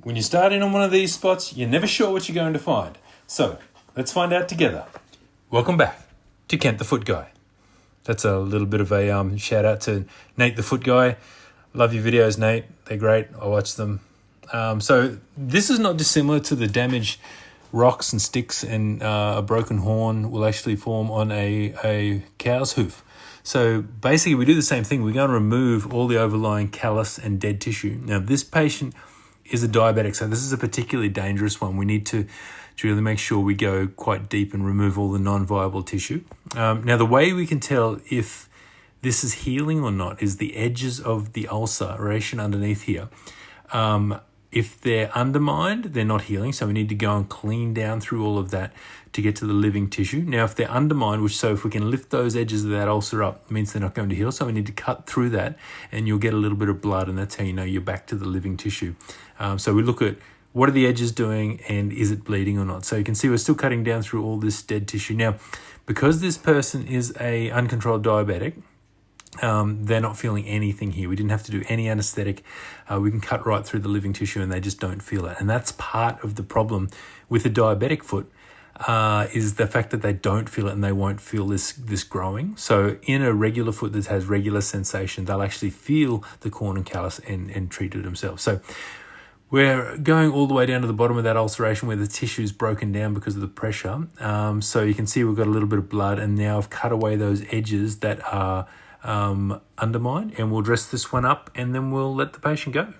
When you start in on one of these spots, you're never sure what you're going to find. So, let's find out together. Welcome back to Kent the Foot Guy. That's a little bit of a shout out to Nate the Foot Guy. Love your videos, Nate. They're great. I watch them. So this is not dissimilar to the damaged rocks and sticks, and a broken horn will actually form on a cow's hoof. So basically we do the same thing. We're going to remove all the overlying callus and dead tissue. Now this patient is a diabetic, so this is a particularly dangerous one. We need to really make sure we go quite deep and remove all the non-viable tissue. Now the way we can tell if this is healing or not is the edges of the ulceration underneath here. If they're undermined, they're not healing, so we need to go and clean down through all of that to get to the living tissue. Now, if they're undermined, so if we can lift those edges of that ulcer up, it means they're not going to heal, so we need to cut through that, and you'll get a little bit of blood, and that's how you know you're back to the living tissue. So we look at what are the edges doing, and is it bleeding or not? So you can see we're still cutting down through all this dead tissue. Now, because this person is a uncontrolled diabetic, they're not feeling anything here. We didn't have to do any anesthetic. We can cut right through the living tissue and they just don't feel it. And that's part of the problem with a diabetic foot, is the fact that they don't feel it and they won't feel this growing. So in a regular foot that has regular sensation, they'll actually feel the corn and callus and treat it themselves. So we're going all the way down to the bottom of that ulceration where the tissue is broken down because of the pressure. So you can see we've got a little bit of blood, and now I've cut away those edges that are undermined, and we'll dress this one up and then we'll let the patient go.